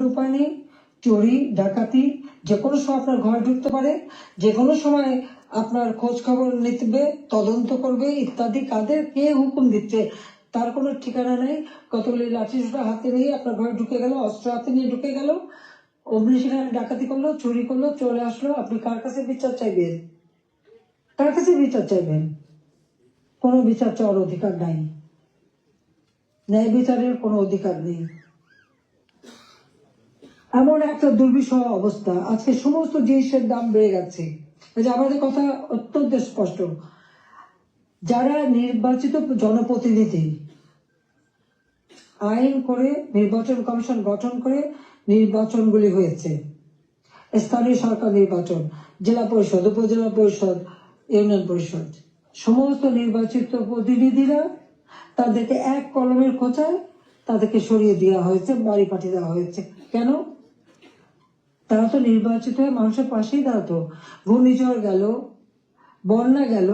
উপায় নেই। চুরি ডাকাতি যে কোনো সময় আপনার ঘরে ঢুকতে পারে, যে কোনো সময় আপনার খোঁজ খবর নিতে, তদন্ত করবে ইত্যাদি। কাদের কে হুকুম দিচ্ছে তার কোনো ঠিকানা নেই। কতগুলি লাঠিসোঁটা হাতে নিয়ে আপনার ঘরে ঢুকে গেল, অস্ত্র হাতে নিয়ে ঢুকে গেল, অমনি সেখানে ডাকাতি করলো, চুরি করলো, চলে আসলো। আপনি কার কাছে বিচার চাইবেন? কার কাছে বিচার চাইবেন? কোনো বিচার চাওয়ার অধিকার নাই, ন্যায় বিচারের কোনো অধিকার নেই। এমন একটা দুর্বিষহ অবস্থা। আজকে সমস্ত জিনিসের দাম বেড়ে গেছে। আমাদের কথা অত্যন্ত স্পষ্ট, যারা নির্বাচিত জনপ্রতিনিধি আইন করে নির্বাচন কমিশন গঠন করে নির্বাচনগুলি হয়েছে, স্থানীয় সরকার নির্বাচন, জেলা পরিষদ, উপজেলা পরিষদ, ইউনিয়ন পরিষদ, সমস্ত নির্বাচিত প্রতিনিধিরা তাদেরকে এক কলমের খোঁচায় তাদেরকে সরিয়ে দেওয়া হয়েছে, বাড়ি পাঠিয়ে দেওয়া হয়েছে। কেন? তারা তো নির্বাচিত হয়ে মানুষের পাশেই দাঁড়াতো। ঘূর্ণিঝড় গেল, বন্যা গেল,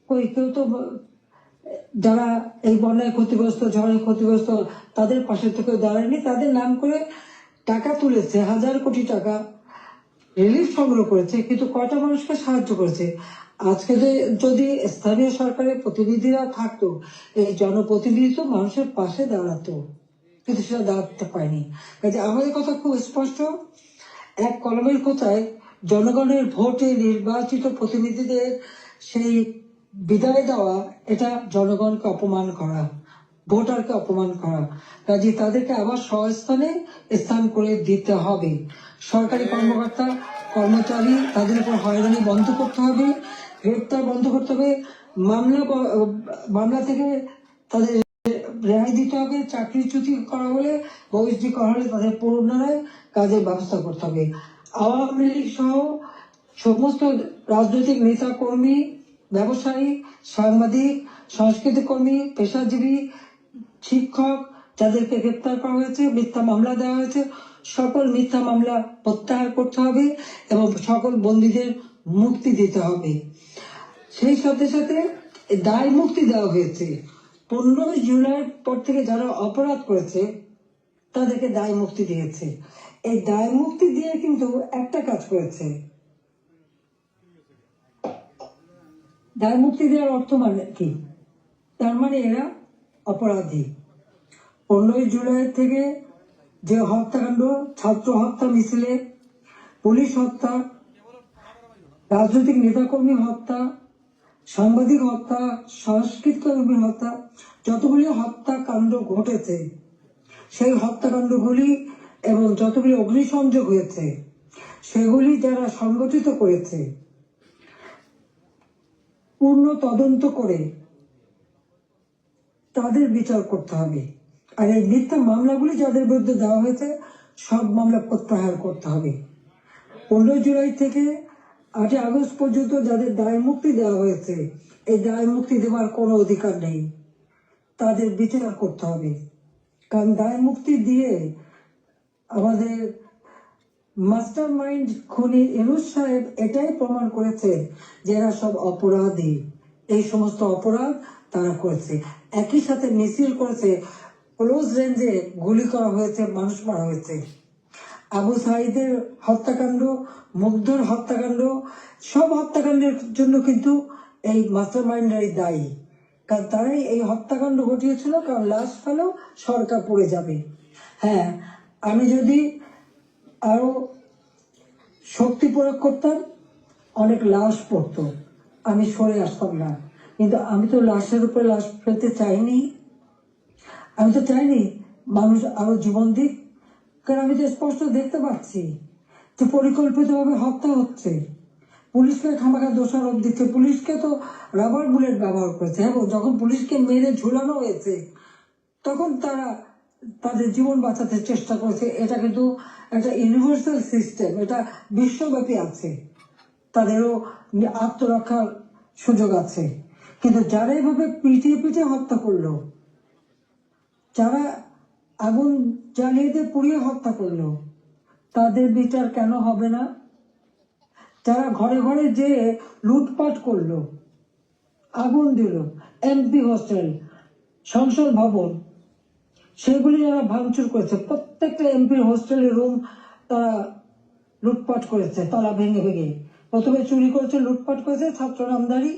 কেউ তো যারা এই বন্যায় ক্ষতিগ্রস্ত, ঝড়ে ক্ষতিগ্রস্ত, তাদের পাশে থেকে দাঁড়ায়নি। তাদের নাম করে টাকা তুলেছে, 1000 কোটি টাকা রিলিফ সংগ্রহ করেছে, কিন্তু কয়টা মানুষকে সাহায্য করেছে? আজকে যদি স্থানীয় সরকারের প্রতিনিধিরা থাকতো, এই জনপ্রতিনিধি তো মানুষের পাশে দাঁড়াতো, কিন্তু সেটা দাঁড়াতে পারেনি। কাজে আমাদের কথা খুব স্পষ্ট, এক কলমের কোথায় জনগণের ভোটে নির্বাচিত প্রতিনিধিদের সেই বিদায় দেওয়া, এটা জনগণকে অপমান করা, ভোটারকে অপমান করা। কাজে তাদেরকে আবার স্বস্থানে স্থান করে দিতে হবে। সরকারি কর্মকর্তা কর্মচারী তাদের উপর হয়রানি বন্ধ করতে হবে, গ্রেপ্তার বন্ধ করতে হবে, মামলা থেকে তাদের রেহাই দিতে হবে, চাকরিচ্যুতি করা হলে, বহিষ্কৃত করা হলে তাদের পুনরায় কাজের ব্যবস্থা করতে হবে। আওয়ামী লীগ সহ সমস্ত রাজনৈতিক নেতা কর্মী, ব্যবসায়ী, সাংবাদিক, সংস্কৃতি কর্মী, পেশাজীবী, শিক্ষক যাদেরকে গ্রেপ্তার করা হয়েছে, মিথ্যা মামলা দেওয়া হয়েছে, সকল মিথ্যা মামলা প্রত্যাহার করতে হবে এবং সকল বন্দীদের মুক্তি দিতে হবে। সেই সাথে সাথে দায় মুক্তি দেওয়া হয়েছে। 15 জুলাইয়ের পর থেকে যারা অপরাধ করেছে তাদেরকে দায় মুক্তি দিয়েছে। এই দায় মুক্তি দিয়ে কিন্তু একটা কাজ করেছে, দায় মুক্তি দেওয়ার অর্থ মানে কি? তার মানে এরা অপরাধী। 15 জুলাই থেকে যে হত্যাকাণ্ড, ছাত্র হত্যা মিছিলে, পুলিশ হত্যা, রাজনৈতিক নেতাকর্মী হত্যা, সাংবাদিক হত্যা, সংস্কৃতি কর্মী হত্যা, যতগুলি হত্যাকাণ্ড ঘটেছে, সেই হত্যাকাণ্ডগুলি এবং যতগুলি অগ্নিসংযোগ হয়েছে, সেগুলি যারা সংগঠিত করেছে পূর্ণ তদন্ত করে তাদের বিচার করতে হবে। আর এই মিথ্যা মামলাগুলি যাদের বিরুদ্ধে দেওয়া হয়েছে সব মামলা প্রত্যাহার করতে হবে। 15 জুলাই থেকে 8 আগস্ট পর্যন্ত যাদের দায় মুক্তি দেওয়া হয়েছে, এই দায় মুক্তি দেওয়ার কোনো অধিকার নেই, তাদের বিচার করতে হবে। কারণ দায় মুক্তি দিয়ে আমাদের মাস্টার মাইন্ড খুনি ইউনূস সাহেব এটাই প্রমাণ করেছে যে এরা সব অপরাধী, এই সমস্ত অপরাধ তারা করেছে। একই সাথে মিছিল করেছে, ক্লোজ রেঞ্জে গুলি করা হয়েছে, মানুষ মারা হয়েছে। আবু সাঈদের হত্যাকাণ্ড, মুগ্ধর হত্যাকাণ্ড, সব হত্যাকাণ্ডের জন্য কিন্তু এই মাস্টার মাইন্ডারই দায়ী। কারণ তারাই এই হত্যাকাণ্ড ঘটিয়েছিল, কারণ লাশ ফেলেও সরকার পড়ে যাবে। হ্যাঁ, আমি যদি আরো শক্তি প্রয়োগ করতাম, অনেক লাশ পড়তো, আমি সরে আসতাম না। কিন্তু আমি তো লাশের উপরে লাশ ফেলতে চাইনি। আমি তো চাইনি মানুষ আরো জীবন দিক। কারণ আমি তো স্পষ্ট দেখতে পাচ্ছি যে পরিকল্পিতভাবে হত্যা হচ্ছে। পুলিশকে খামাখা দোষারোপ দিচ্ছে। পুলিশকে তো রাবার বুলেট ব্যবহার করেছে এবং যখন পুলিশকে মেরে ঝুলানো হয়েছে তখন তারা তাদের জীবন বাঁচাতে চেষ্টা করেছে। এটা কিন্তু একটা ইউনিভার্সাল সিস্টেম, এটা বিশ্বব্যাপী আছে, তাদেরও আত্মরক্ষার সুযোগ আছে। কিন্তু যারা এইভাবে পিটিয়ে পিটিয়ে হত্যা করলো, যারা আগুন জ্বালিয়ে দিয়ে পুড়িয়ে হত্যা করলো, তাদের বিচার কেন হবে না? যারা ঘরে ঘরে যে লুটপাট করলো, আগুন দিল, এমপি হোস্টেল, সংসদ ভবন, সেগুলি যারা ভাঙচুর করেছে, প্রত্যেকটা এমপির হোস্টেলের রুম তারা লুটপাট করেছে তালা ভেঙে ভেঙে। প্রথমে চুরি করেছে, লুটপাট করেছে ছাত্র নামদারি,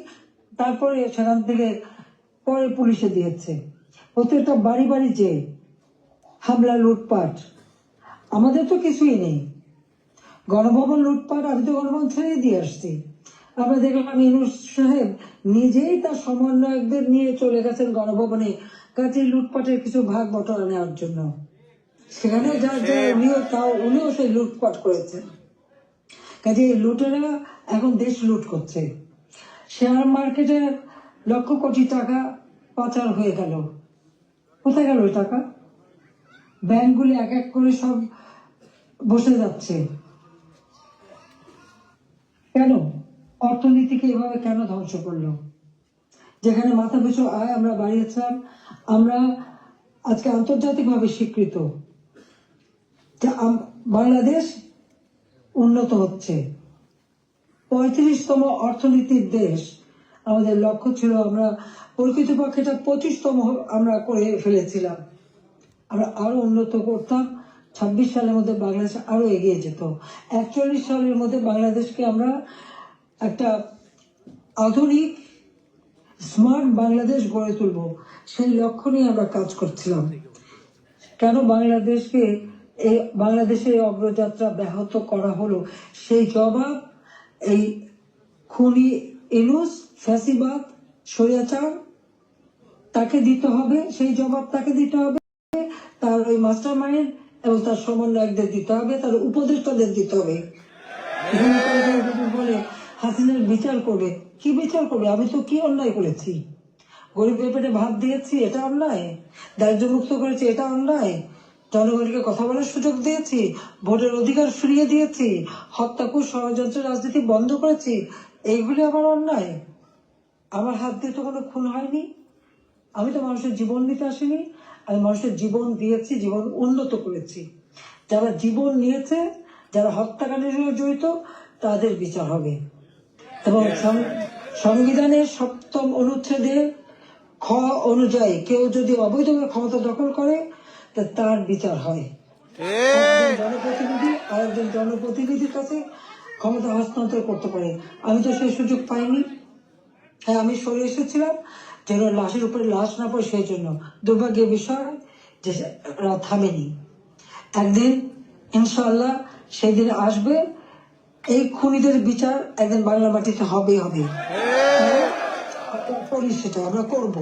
তারপরে সেখান থেকে পরে পুলিশে দিয়েছে। প্রত্যেকটা বাড়ি বাড়ি যে হামলা, লুটপাট। আমাদের তো কিছুই নেই। গণভবন লুটপাট, আমি তো গণভবন ছেড়ে দিয়ে আসছি। আমরা দেখলাম ইউনূস সাহেব নিজেই তার সমন্বয়কদের নিয়ে চলে গেছেন গণভবনে, কাজে লুটপাটের কিছু ভাগ বটরা নেওয়ার জন্য। সেখানে উনিও সেই লুটপাট করেছেন। কাজে লুটেরা এখন দেশ লুট করছে। শেয়ার মার্কেটে লক্ষ কোটি টাকা পাচার হয়ে গেল। কোথায় গেল ওই টাকা? ব্যাংকগুলি এক এক করে সব বসে যাচ্ছে। কেন? অর্থনীতিকে এভাবে কেন ধ্বংস করলো? যেখানে মাথা পিছু আয় আমরা বাড়িয়েছিলাম, আমরা আজকে আন্তর্জাতিকভাবে স্বীকৃত যে বাংলাদেশ উন্নত হচ্ছে, 35তম অর্থনীতির দেশ। আমাদের লক্ষ্য ছিল, আমরা প্রকৃতপক্ষে এটা 25তম আমরা করে ফেলেছিলাম। আমরা আরো উন্নত করতাম। 26 সালের মধ্যে বাংলাদেশ আরো এগিয়ে যেত। 41 সালের মধ্যে বাংলাদেশকে আমরা একটা আধুনিক স্মার্ট বাংলাদেশ গড়ে তুলব, সেই লক্ষ্য নিয়ে আমরা কাজ করছিলাম। কেন বাংলাদেশের অগ্রযাত্রা ব্যাহত করা হলো, সেই জবাব এই খুনি ইউনূস, ফ্যাসিবাদ, স্বৈরাচার, তাকে দিতে হবে। সেই জবাব তাকে দিতে হবে, তার ওই মাস্টার মাইন্ড এবং তার সমন্বয়কদের দিতে হবে, তার উপদেষ্টাদের দিতে হবে। বলে হাসিনার বিচার করবে। কি বিচার করবে? আমি তো কি অন্যায় করেছি? গরিবের পেটে ভাত দিয়েছি, এটা অন্যায়? দারিদ্র মুক্ত করেছি, এটা অন্যায়? জনগণকে কথা বলার সুযোগ দিয়েছি, ভোটের অধিকার ফিরিয়ে দিয়েছি, হত্যাকুশ ষড়যন্ত্র রাজনীতি বন্ধ করেছি, এইগুলি আমার অন্যায়? আমার হাত দিয়ে তো কোনো খুন হয়নি। আমি তো মানুষের জীবন দিতে আসিনি, আমি মানুষের জীবন দিয়েছি, জীবন উন্নত করেছি। যারা জীবন নিয়েছে, যারা হত্যাকাণ্ডের সঙ্গে জড়িত, তাদের বিচার হবে। এবং সংবিধানের 7ম অনুচ্ছেদে খ অনুযায়ী কেউ যদি অবৈধভাবে ক্ষমতা দখল করে, তার বিচার হয়। জনপ্রতিনিধি আরেকজন জনপ্রতিনিধির কাছে ক্ষমতা হস্তান্তর করতে পারে। আমি তো সেই সুযোগ পাইনি। হ্যাঁ, আমি সরে এসেছিলাম যেন লাশের উপরে লাশ না পড়ে, সেই জন্য। দুর্ভাগ্যের বিষয় যে থামেনি। একদিন ইনশাআল্লাহ সেই দিন আসবে, এই খুনিদের বিচার একদিন বাংলা মাটিতে হবেই হবে। করি সেটা আমরা করব।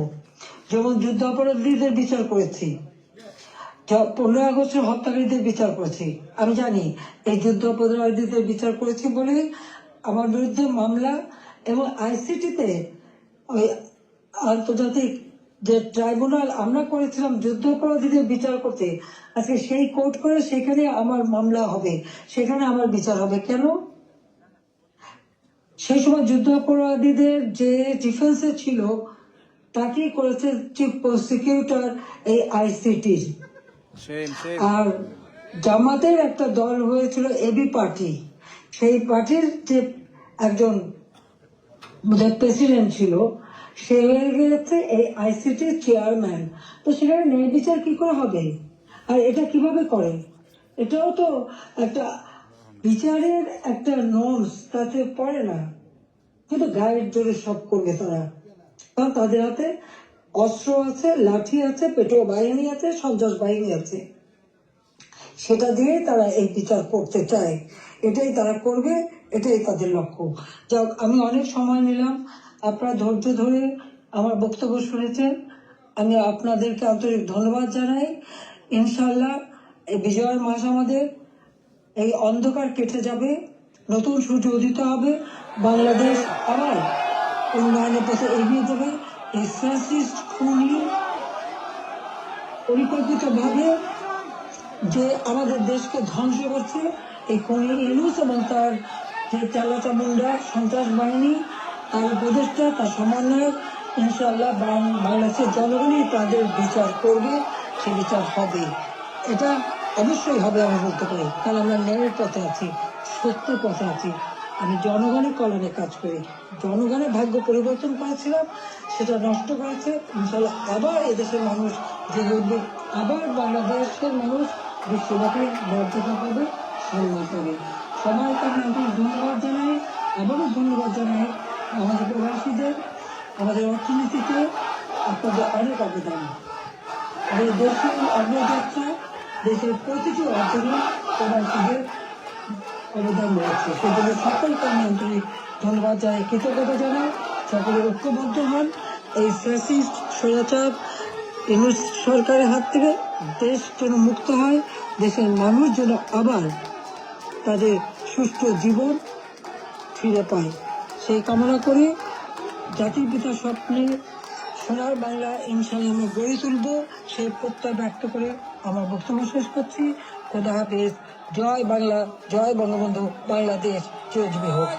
যেমন যুদ্ধাপরাধীদের বিচার করেছি, 15 আগস্টের হত্যাকারীদের বিচার করেছি। আমি জানি এই যুদ্ধাপরাধীদের বিচার করেছি বলে আমার বিরুদ্ধে মামলা, এবং আইসিটিতে ওই আন্তর্জাতিক যে ট্রাইব্যুনাল আমরা করেছিলাম যুদ্ধাপরাধীদের বিচার করতে, আজকে সেই কোর্ট করে সেখানে আমার মামলা হবে, সেখানে আমার বিচার হবে। কেন? সেই সময় যুদ্ধাপরাধীদের যে ডিফেন্সে ছিল তাকেই করেছে চিফ প্রসিকিউটর এই আইসিটির। আর জামাতের একটা দল হয়েছিল এবি পার্টি, সেই পার্টির যে একজন প্রেসিডেন্ট ছিল, সে হয়ে গেছে এই আইসিটির চেয়ারম্যান। তো সেখানে ন্যায় বিচার কি করে হবে? আর এটা কিভাবে করে? এটাও তো একটা বিচারের একটা নর্মস, তাতে পড়ে না। কিন্তু গায়ের জোরে সব করবে তারা, কারণ তাদের হাতে অস্ত্র আছে, লাঠি আছে, পেট্রোল বাহিনী আছে, সন্ত্রাস বাহিনী আছে। সেটা দিয়ে তারা এই বিচার করতে চায়, এটাই তারা করবে, এটাই তাদের লক্ষ্য। যাক, আমি অনেক সময় নিলাম, আপনারা ধৈর্য ধরে আমার বক্তব্য শুনেছেন, আমি আপনাদেরকে আন্তরিক ধন্যবাদ জানাই। ইনশাল্লাহ এই বিজয়ের মাস আমাদের, এই অন্ধকার কেটে যাবে, নতুন সূর্য উদিত হবে, বাংলাদেশ আবার উন্নয়নের পথে এগিয়ে যাবে। এই ফ্যাসিস্ট খুনি পরিকল্পিতভাবে যে আমাদের দেশকে ধ্বংস করছে, এই খুনি ইউনূস এবং তার যে চালাচামুন্ডা সন্ত্রাস বাহিনী, তার উপদেষ্টা, তার সমন্বয়ক, ইনশাআল্লাহ বাংলাদেশের জনগণই তাদের বিচার করবে, সে বিচার হবে। এটা অবশ্যই হবে, আমি বলতে পারি, কারণ আমরা ন্যায়ের পথে আছি, সত্যের পথে আছি। আমি জনগণের কল্যাণে কাজ করি। জনগণের ভাগ্য পরিবর্তন করেছিলাম, সেটা নষ্ট করেছে। ইনশাল্লাহ আবার এদেশের মানুষ জেগে উঠবে, আবার বাংলাদেশের মানুষ বিশ্বব্যাপী মর্যাদা পাবে, সম্মান পাবে। সবাইকে আমি আন্তরিক ধন্যবাদ জানাই। আবারও ধন্যবাদ জানাই আমাদের প্রবাসীদের, আমাদের অর্থনীতিতে আপনাদের অনেক অবদান। আমাদের দেশের অগ্রযাত্রা, দেশের প্রতিটি অর্জনে প্রবাসীদের অবদান রয়েছে। সেজন্য সকলকে আমি আন্তরিক ধন্যবাদ জানাই, কৃতজ্ঞতা জানাই। সকলে ঐক্যবদ্ধ হন, এই ফ্যাসিস্ট স্বৈরাচার ইউনূস সরকারের হাত থেকে দেশ যেন মুক্ত হয়, দেশের মানুষ যেন আবার তাদের সুষ্ঠু জীবন ফিরে পায়, সেই কামনা করে জাতির পিতার স্বপ্নে সোনার বাংলা ইনশাল্লাহ আমরা গড়ে তুলব, সেই প্রত্যয় ব্যক্ত করে আমার বক্তব্য শেষ করছি। খোদা হাফেজ। জয় বাংলা, জয় বঙ্গবন্ধু, বাংলাদেশ চিরজীবী হোক।